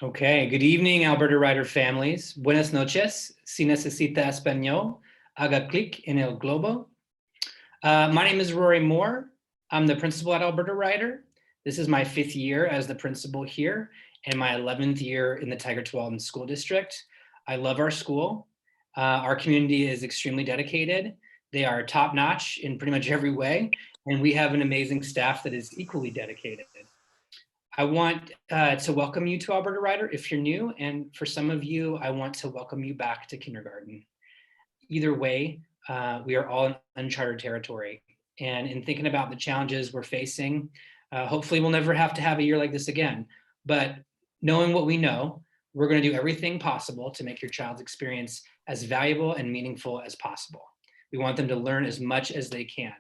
Okay, good evening, Alberta Rider families. Buenas noches. Si necesita español, haga clic en el globo. My name is Rory Moore. I'm the principal at Alberta Rider. This is my 5th year as the principal here and my 11th year in the Tigard-Tualatin School District. I love our school. Our community is extremely dedicated. They are top-notch in pretty much every way, and we have an amazing staff that is equally dedicated. I want to welcome you to Alberta Rider if you're new, and for some of you, I want to welcome you back to kindergarten. Either way, we are all in uncharted territory. And in thinking about the challenges we're facing, hopefully we'll never have to have a year like this again. But knowing what we know, we're going to do everything possible to make your child's experience as valuable and meaningful as possible. We want them to learn as much as they can.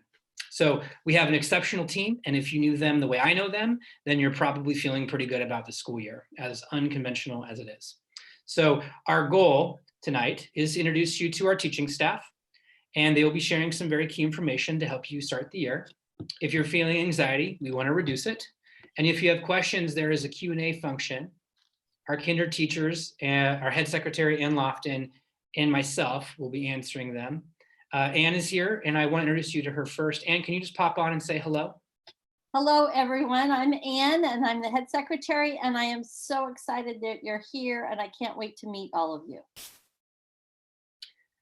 So we have an exceptional team, and if you knew them the way I know them, then you're probably feeling pretty good about the school year, as unconventional as it is. So our goal tonight is to introduce you to our teaching staff, and they will be sharing some very key information to help you start the year. If you're feeling anxiety, we want to reduce it. And if you have questions, there is a Q&A function. Our kinder teachers, our head secretary, Ann Lofton, and myself will be answering them. Anne is here, and I want to introduce you to her first. Anne, can you just pop on and say hello? Hello, everyone. I'm Anne, and I'm the head secretary, and I am so excited that you're here, and I can't wait to meet all of you.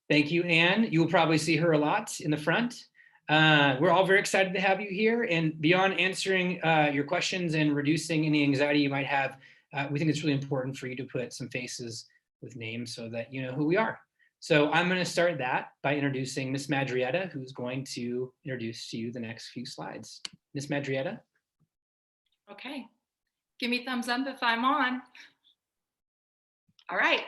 Thank you, Anne. You will probably see her a lot in the front. We're all very excited to have you here, and beyond answering your questions and reducing any anxiety you might have, we think it's really important for you to put some faces with names so that you know who we are. So I'm going to start that by introducing Miss Madrietta, who's going to introduce to you the next few slides. Miss Madrietta. Okay, give me thumbs up if I'm on. All right.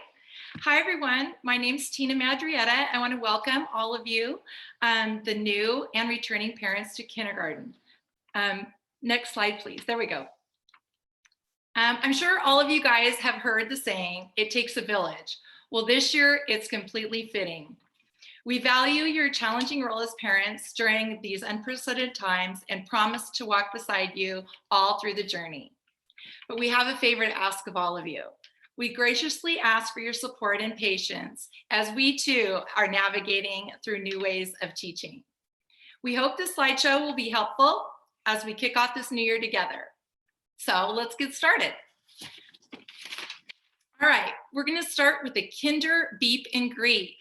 Hi, everyone. My name's Tina Madrietta. I want to welcome all of you, the new and returning parents to kindergarten. Next slide, please. There we go. I'm sure all of you guys have heard the saying, it takes a village. Well, this year, it's completely fitting. We value your challenging role as parents during these unprecedented times and promise to walk beside you all through the journey. But we have a favor to ask of all of you. We graciously ask for your support and patience as we too are navigating through new ways of teaching. We hope this slideshow will be helpful as we kick off this new year together. So let's get started. All right, we're going to start with the Kinder Beep and Greet.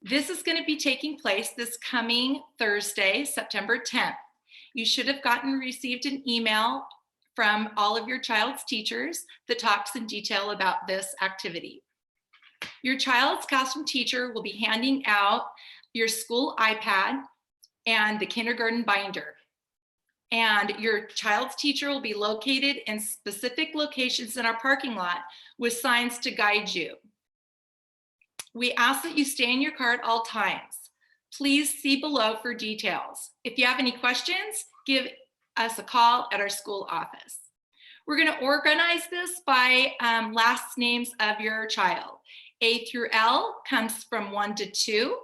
This is going to be taking place this coming Thursday, September 10th. You should have received an email from all of your child's teachers that talks in detail about this activity. Your child's classroom teacher will be handing out your school iPad and the kindergarten binder. And your child's teacher will be located in specific locations in our parking lot with signs to guide you. We ask that you stay in your car at all times. Please see below for details. If you have any questions, give us a call at our school office. We're going to organize this by last names of your child. A through L comes from 1 to 2,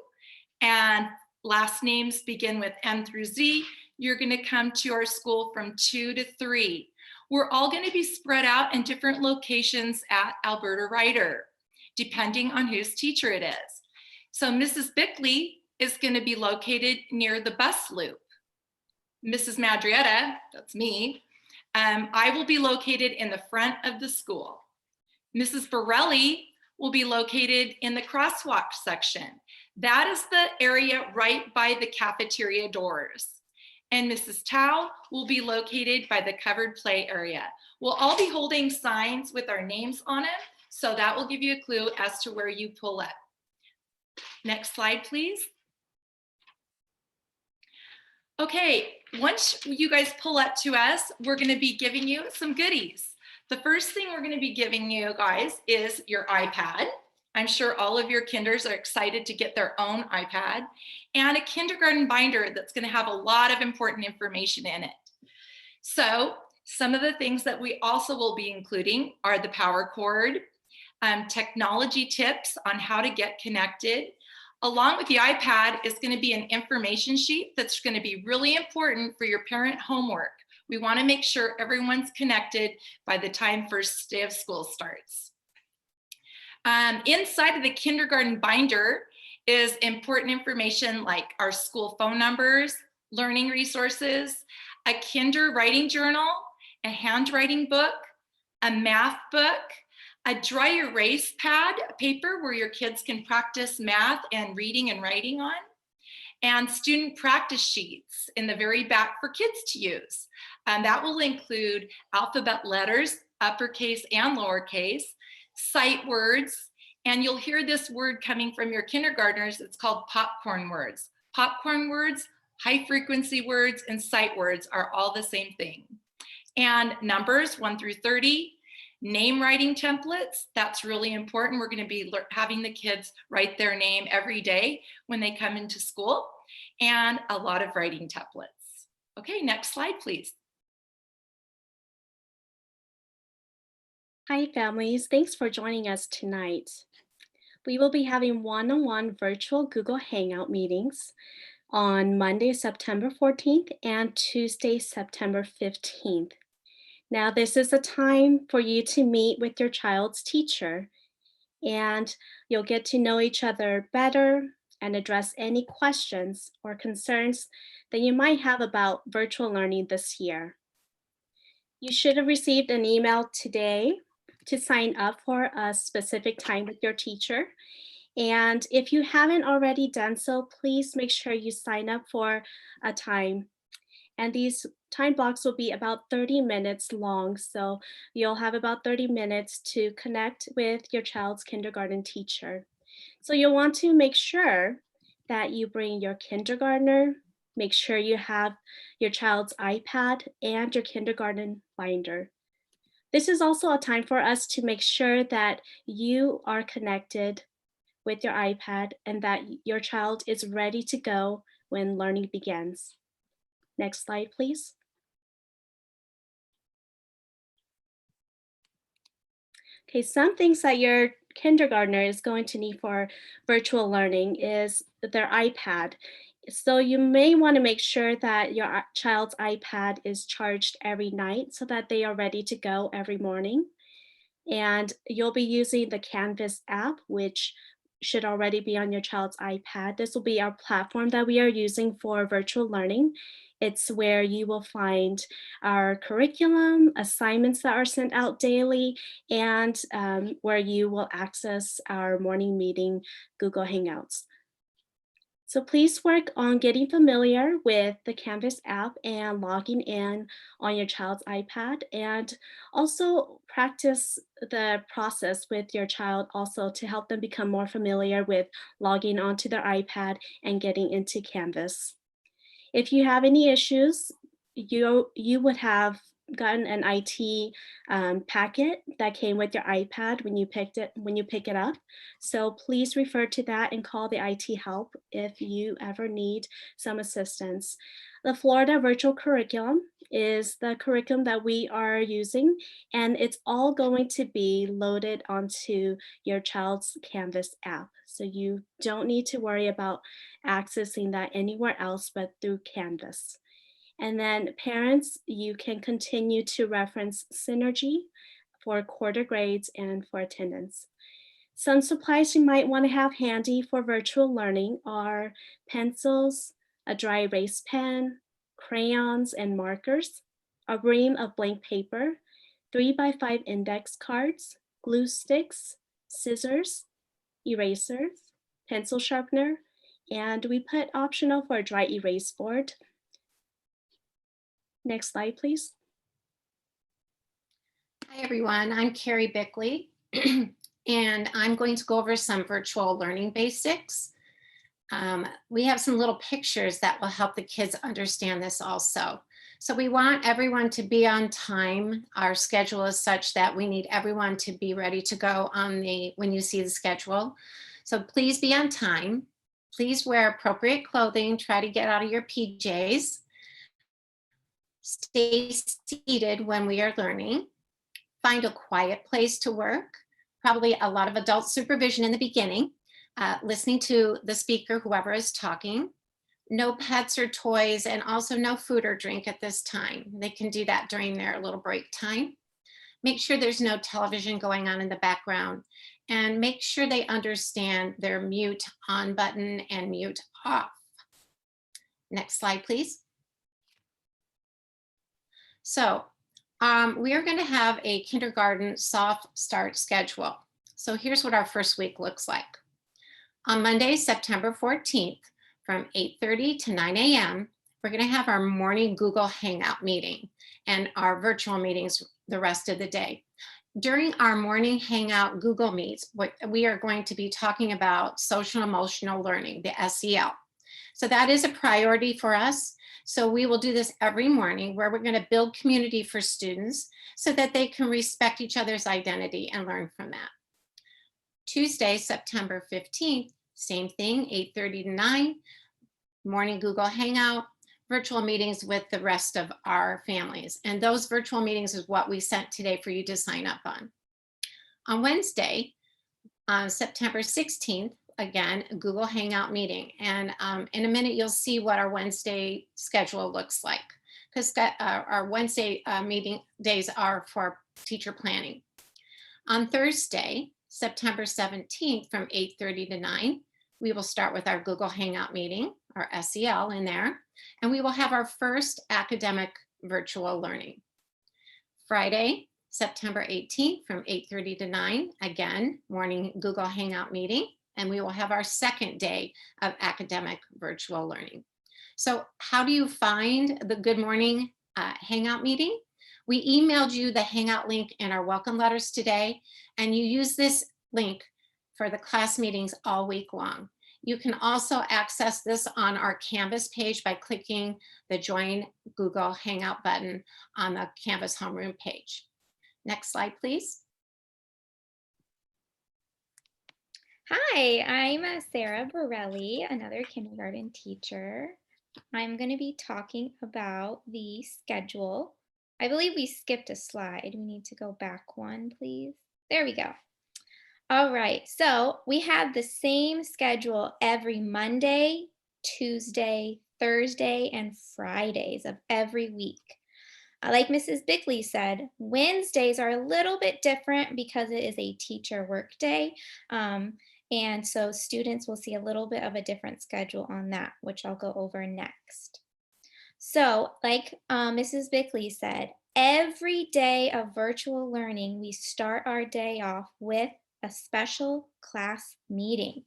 and last names begin with M through Z. You're going to come to our school from 2 to 3. We're all going to be spread out in different locations at Alberta Rider, depending on whose teacher it is. So Mrs. Bickley is going to be located near the bus loop. Mrs. Madrietta, that's me, I will be located in the front of the school. Mrs. Borelli will be located in the crosswalk section. That is the area right by the cafeteria doors. And Mrs. Tao will be located by the covered play area. We'll all be holding signs with our names on it, so that will give you a clue as to where you pull up. Next slide, please. Okay, once you guys pull up to us, we're gonna be giving you some goodies. The first thing we're gonna be giving you guys is your iPad. I'm sure all of your kinders are excited to get their own iPad, and a kindergarten binder that's going to have a lot of important information in it. So some of the things that we also will be including are the power cord, technology tips on how to get connected. Along with the iPad is going to be an information sheet that's going to be really important for your parent homework. We want to make sure everyone's connected by the time first day of school starts. Inside of the kindergarten binder is important information like our school phone numbers, learning resources, a kinder writing journal, a handwriting book, a math book, a dry erase pad paper where your kids can practice math and reading and writing on, and student practice sheets in the very back for kids to use. That will include alphabet letters, uppercase and lowercase, sight words, and you'll hear this word coming from your kindergartners. It's called popcorn words. Popcorn words, high frequency words, and sight words are all the same thing. And numbers 1 through 30, name writing templates, that's really important. We're going to be having the kids write their name every day when they come into school, and a lot of writing templates. Okay, next slide, please. Hi, families. Thanks for joining us tonight. We will be having one-on-one virtual Google Hangout meetings on Monday, September 14th and Tuesday, September 15th. Now, this is a time for you to meet with your child's teacher, and you'll get to know each other better and address any questions or concerns that you might have about virtual learning this year. You should have received an email today to sign up for a specific time with your teacher. And if you haven't already done so, please make sure you sign up for a time. And these time blocks will be about 30 minutes long. So you'll have about 30 minutes to connect with your child's kindergarten teacher. So you'll want to make sure that you bring your kindergartner, make sure you have your child's iPad and your kindergarten binder. This is also a time for us to make sure that you are connected with your iPad and that your child is ready to go when learning begins. Next slide, please. Okay, some things that your kindergartner is going to need for virtual learning is their iPad. So you may want to make sure that your child's iPad is charged every night so that they are ready to go every morning. And you'll be using the Canvas app, which should already be on your child's iPad. This will be our platform that we are using for virtual learning. It's where you will find our curriculum, assignments that are sent out daily, and where you will access our morning meeting Google Hangouts. So please work on getting familiar with the Canvas app and logging in on your child's iPad, and also practice the process with your child also to help them become more familiar with logging onto their iPad and getting into Canvas. If you have any issues, you would have gotten an IT packet that came with your iPad when you pick it up. So please refer to that and call the IT help if you ever need some assistance. The Florida Virtual Curriculum is the curriculum that we are using, and it's all going to be loaded onto your child's Canvas app. So you don't need to worry about accessing that anywhere else but through Canvas. And then parents, you can continue to reference Synergy for quarter grades and for attendance. Some supplies you might want to have handy for virtual learning are pencils, a dry erase pen, crayons and markers, a ream of blank paper, 3x5 index cards, glue sticks, scissors, erasers, pencil sharpener, and we put optional for a dry erase board. Next slide, please. Hi, everyone. I'm Carrie Bickley, and I'm going to go over some virtual learning basics. We have some little pictures that will help the kids understand this also. So we want everyone to be on time. Our schedule is such that we need everyone to be ready to go when you see the schedule. So please be on time. Please wear appropriate clothing. Try to get out of your PJs. Stay seated when we are learning. Find a quiet place to work. Probably a lot of adult supervision in the beginning, listening to the speaker, whoever is talking. No pets or toys, and also no food or drink at this time. They can do that during their little break time. Make sure there's no television going on in the background, and make sure they understand their mute on button and mute off. Next slide, please. So we are going to have a kindergarten soft start schedule. So here's what our first week looks like. On Monday, September 14th, from 8:30 to 9 a.m., we're going to have our morning Google Hangout meeting and our virtual meetings the rest of the day. During our morning Hangout Google Meets, we are going to be talking about social emotional learning, the SEL. So that is a priority for us. So we will do this every morning, where we're going to build community for students so that they can respect each other's identity and learn from that. Tuesday, September 15th, same thing, 8:30 to 9, morning Google Hangout, virtual meetings with the rest of our families. And those virtual meetings is what we sent today for you to sign up on. On Wednesday, September 16th, again, a Google Hangout meeting. And in a minute, you'll see what our Wednesday schedule looks like, because our Wednesday meeting days are for teacher planning. On Thursday, September 17th, from 8:30 to 9, we will start with our Google Hangout meeting, our SEL in there, and we will have our first academic virtual learning. Friday, September 18th, from 8:30 to 9, again, morning Google Hangout meeting, and we will have our second day of academic virtual learning. So how do you find the Good Morning Hangout meeting? We emailed you the Hangout link in our welcome letters today, and you use this link for the class meetings all week long. You can also access this on our Canvas page by clicking the Join Google Hangout button on the Canvas homeroom page. Next slide, please. Hi, I'm Sarah Borelli, another kindergarten teacher. I'm going to be talking about the schedule. I believe we skipped a slide. We need to go back one, please. There we go. All right, so we have the same schedule every Monday, Tuesday, Thursday, and Fridays of every week. Like Mrs. Bickley said, Wednesdays are a little bit different because it is a teacher work day. And so students will see a little bit of a different schedule on that, which I'll go over next. So like Mrs. Bickley said, every day of virtual learning, we start our day off with a special class meeting.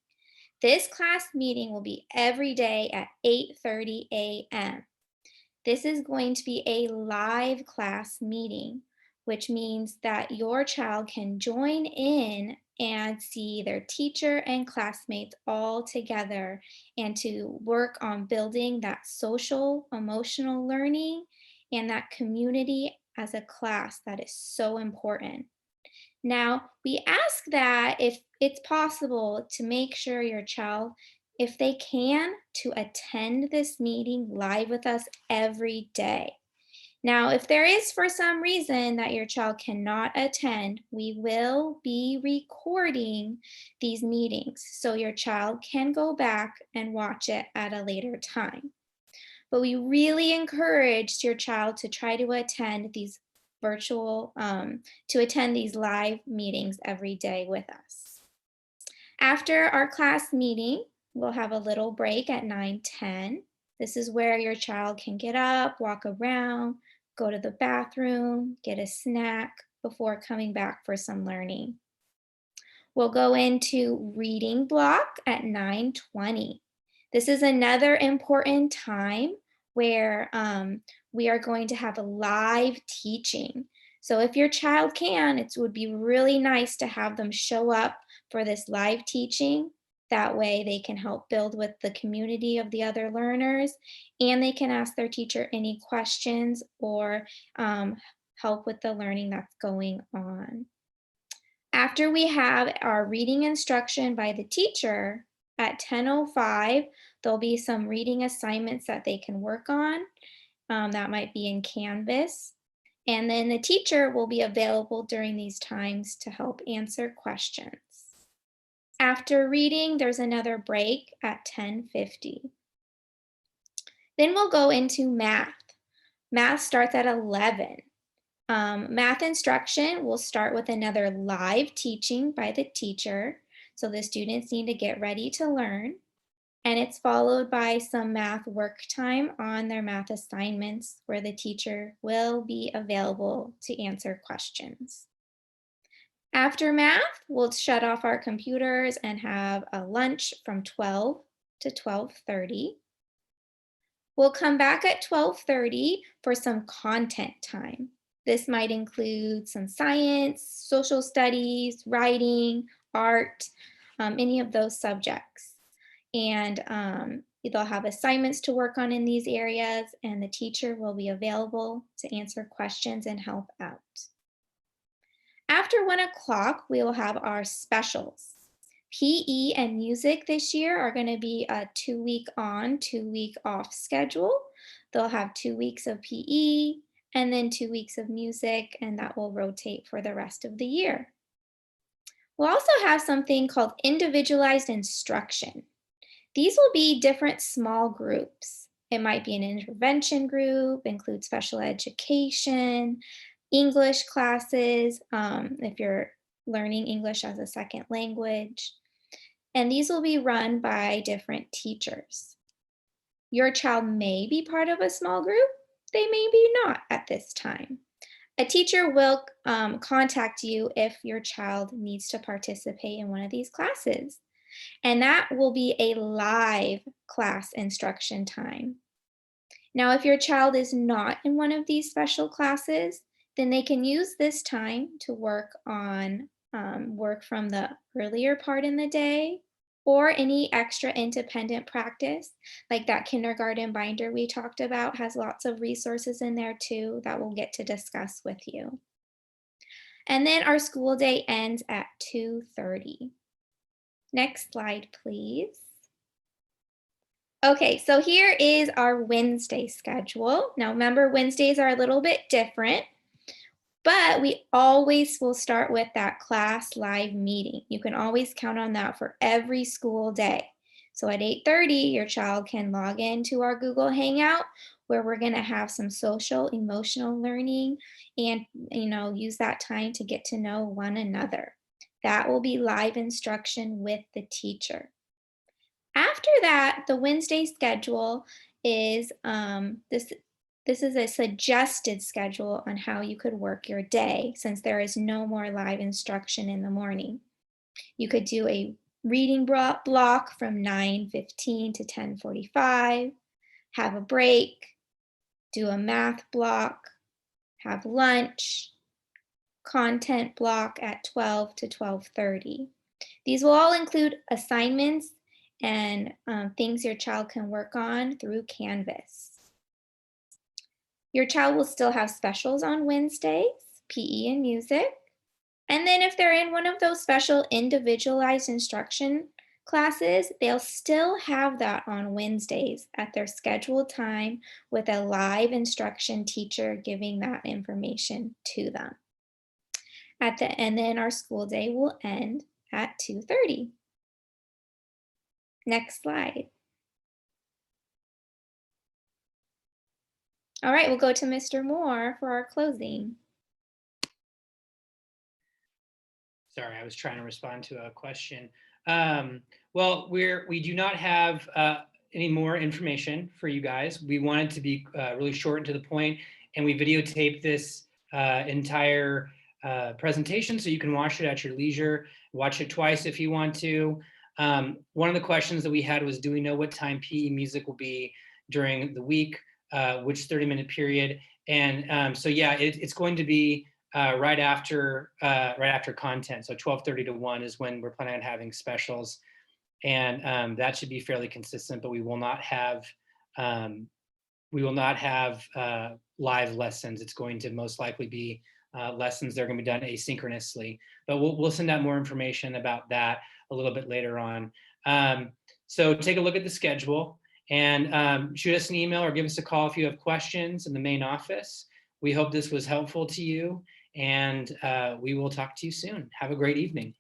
This class meeting will be every day at 8:30 a.m. This is going to be a live class meeting, which means that your child can join in and see their teacher and classmates all together and to work on building that social emotional learning and that community as a class that is so important. Now, we ask that if it's possible to make sure your child, if they can, to attend this meeting live with us every day. Now, if there is for some reason that your child cannot attend, we will be recording these meetings so your child can go back and watch it at a later time. But we really encourage your child to try to attend these attend these live meetings every day with us. After our class meeting, we'll have a little break at 9:10. This is where your child can get up, walk around, go to the bathroom, get a snack before coming back for some learning. We'll go into reading block at 9:20. This is another important time where we are going to have a live teaching. So if your child can, it would be really nice to have them show up for this live teaching. That way they can help build with the community of the other learners, and they can ask their teacher any questions or help with the learning that's going on. After we have our reading instruction by the teacher at 10:05, there'll be some reading assignments that they can work on. That might be in Canvas. And then the teacher will be available during these times to help answer questions. After reading, there's another break at 10:50. Then we'll go into math. Math starts at 11. Math instruction will start with another live teaching by the teacher. So the students need to get ready to learn. And it's followed by some math work time on their math assignments where the teacher will be available to answer questions. After math, we'll shut off our computers and have a lunch from 12 to 12:30. We'll come back at 12:30 for some content time. This might include some science, social studies, writing, art, any of those subjects. And they'll have assignments to work on in these areas, and the teacher will be available to answer questions and help out. After 1 o'clock, we will have our specials. PE and music this year are going to be a 2-week on, 2-week off schedule. They'll have 2 weeks of PE and then 2 weeks of music, and that will rotate for the rest of the year. We'll also have something called individualized instruction. These will be different small groups. It might be an intervention group, include special education, English classes, if you're learning English as a second language. And these will be run by different teachers. Your child may be part of a small group. They may be not at this time. A teacher will contact you if your child needs to participate in one of these classes. And that will be a live class instruction time. Now, if your child is not in one of these special classes, then they can use this time to work on work from the earlier part in the day or any extra independent practice, like that kindergarten binder we talked about has lots of resources in there too that we'll get to discuss with you. And then our school day ends at 2:30. Next slide, please. Okay, so here is our Wednesday schedule. Now remember, Wednesdays are a little bit different, but we always will start with that class live meeting. You can always count on that for every school day. So at 8:30, your child can log into our Google Hangout where we're gonna have some social, emotional learning and use that time to get to know one another. That will be live instruction with the teacher. After that, the Wednesday schedule is, this is a suggested schedule on how you could work your day since there is no more live instruction in the morning. You could do a reading block from 9:15 to 10:45, have a break, do a math block, have lunch, content block at 12 to 12:30. These will all include assignments and things your child can work on through Canvas. Your child will still have specials on Wednesdays, PE and music. And then if they're in one of those special individualized instruction classes, they'll still have that on Wednesdays at their scheduled time with a live instruction teacher giving that information to them. And then our school day will end at 2:30. Next slide. All right, we'll go to Mr. Moore for our closing. Sorry, I was trying to respond to a question. Well, we do not have any more information for you guys. We wanted to be really short and to the point, and we videotaped this entire presentation so you can watch it at your leisure. Watch it twice if you want to. One of the questions that we had was, do we know what time PE music will be during the week, which 30-minute period? And so yeah, it's going to be right after content. So 12:30 to 1 is when we're planning on having specials, and that should be fairly consistent. But we will not have live lessons. It's going to most likely be lessons that are going to be done asynchronously. But we'll send out more information about that a little bit later on. So take a look at the schedule and shoot us an email or give us a call if you have questions in the main office. We hope this was helpful to you, and we will talk to you soon. Have a great evening.